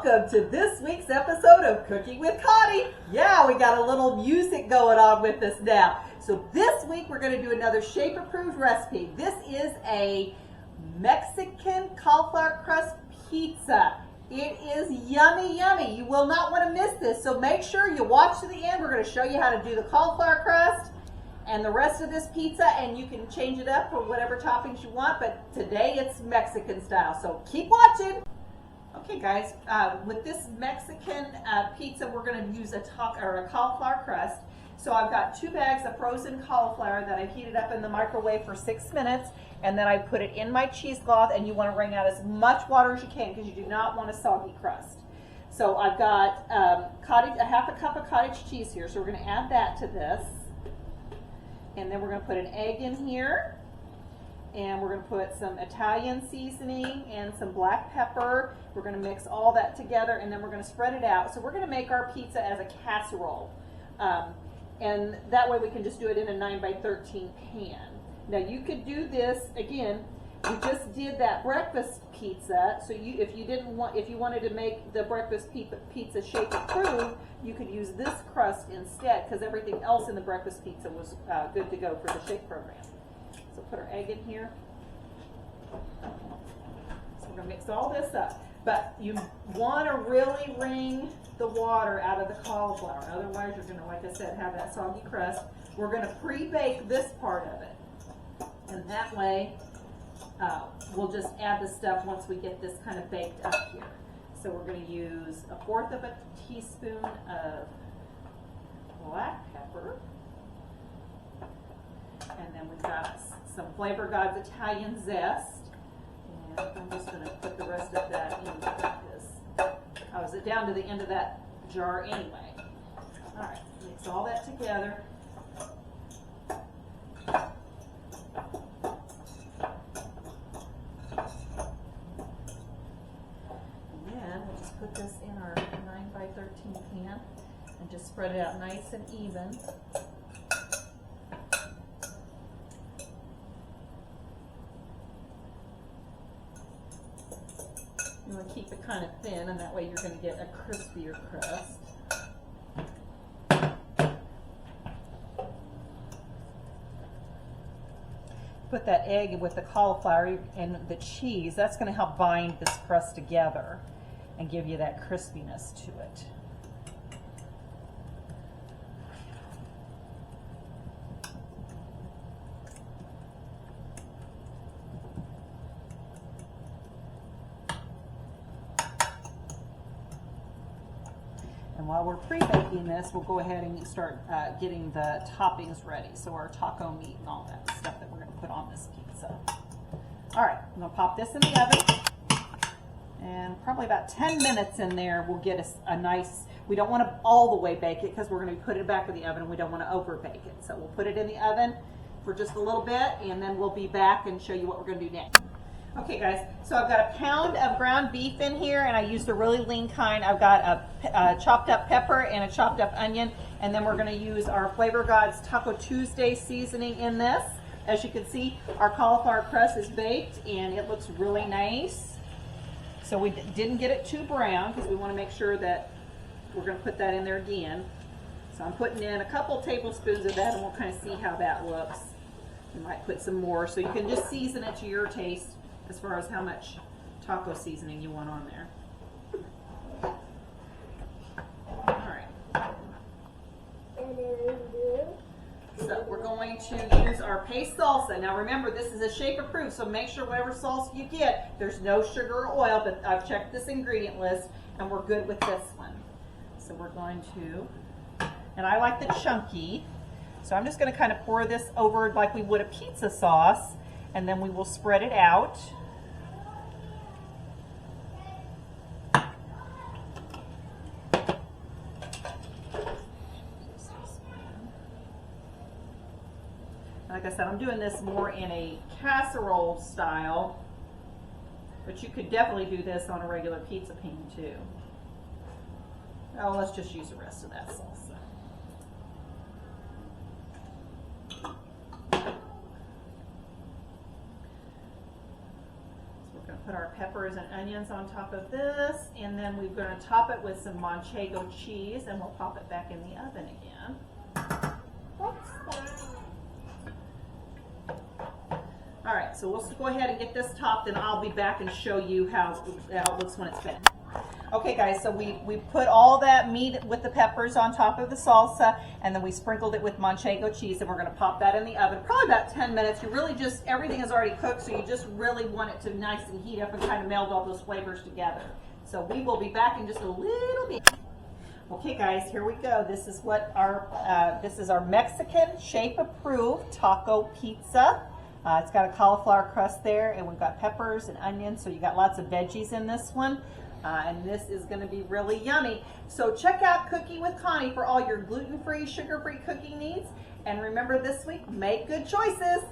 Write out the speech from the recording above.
welcome to this week's episode of Cooking with Connie. Yeah, we got a little music going on with us now. So this week we're going to do another shape-approved recipe. This is a Mexican cauliflower crust pizza. It is yummy, yummy. You will not want to miss this, so make sure you watch to the end. We're going to show you how to do the cauliflower crust and the rest of this pizza, and you can change it up for whatever toppings you want, but today it's Mexican style, so keep watching. Okay guys, with this Mexican pizza, we're going to use a cauliflower crust. So I've got 2 bags of frozen cauliflower that I've heated up in the microwave for 6 minutes, and then I put it in my cheesecloth, and you want to wring out as much water as you can because you do not want a soggy crust. So I've got a half a cup of cottage cheese here, so we're going to add that to this. And then we're going to put an egg in here. And we're going to put some Italian seasoning and some black pepper. We're going to mix all that together, and then we're going to spread it out. So we're going to make our pizza as a casserole. And that way we can just do it in a 9x13 pan. Now you could do this, again, we just did that breakfast pizza. So if you wanted to make the breakfast pizza shape approved, you could use this crust instead, because everything else in the breakfast pizza was good to go for the shape program. So put our egg in here. So we're going to mix all this up. But you want to really wring the water out of the cauliflower. Otherwise, you're going to, like I said, have that soggy crust. We're going to pre-bake this part of it. And that way, we'll just add the stuff once we get this kind of baked up here. So we're going to use 1/4 of a teaspoon of black pepper. And then we've got some Flavor God's Italian zest. And I'm just going to put the rest of that in this. I was down to the end of that jar anyway. All right, mix all that together. And then we'll just put this in our 9x13 pan and just spread it out nice and even. You want to keep it kind of thin, and that way you're going to get a crispier crust. Put that egg with the cauliflower and the cheese. That's going to help bind this crust together and give you that crispiness to it. And while we're pre-baking this, we'll go ahead and start getting the toppings ready. So our taco meat and all that stuff that we're going to put on this pizza. All right, I'm going to pop this in the oven. And probably about 10 minutes in there, we'll get a nice, we don't want to all the way bake it because we're going to put it back in the oven and we don't want to over bake it. So we'll put it in the oven for just a little bit, and then we'll be back and show you what we're going to do next. Okay guys, so I've got a pound of ground beef in here, and I used a really lean kind. I've got a chopped up pepper and a chopped up onion, and then we're going to use our Flavor God's Taco Tuesday seasoning in this. As you can see, our cauliflower crust is baked and it looks really nice. So we didn't get it too brown because we want to make sure that we're going to put that in there again. So I'm putting in a couple tablespoons of that, and we'll kind of see how that looks. You might put some more, so you can just season it to your taste as far as how much taco seasoning you want on there. Alright. So we're going to use our paste salsa. Now remember, this is a shape approved, so make sure whatever salsa you get, there's no sugar or oil, but I've checked this ingredient list and we're good with this one. So we're going to, and I like the chunky, so I'm just going to kind of pour this over like we would a pizza sauce, and then we will spread it out. Like I said, I'm doing this more in a casserole style, but you could definitely do this on a regular pizza pan too. Oh, let's just use the rest of that salsa. put our peppers and onions on top of this, and then we're going to top it with some manchego cheese, and we'll pop it back in the oven again. What's that? All right, so we'll go ahead and get this topped, and I'll be back and show you how it looks when it's finished. Okay guys, so we put all that meat with the peppers on top of the salsa, and then we sprinkled it with manchego cheese, and we're gonna pop that in the oven, probably about 10 minutes. You really just, everything is already cooked, so you just really want it to nice and heat up and kind of meld all those flavors together. So we will be back in just a little bit. Okay guys, here we go. This is what this is our Mexican shape approved taco pizza. It's got a cauliflower crust there, and we've got peppers and onions, so you got lots of veggies in this one. And this is going to be really yummy. So check out Cooking with Connie for all your gluten-free, sugar-free cooking needs. And remember this week, make good choices.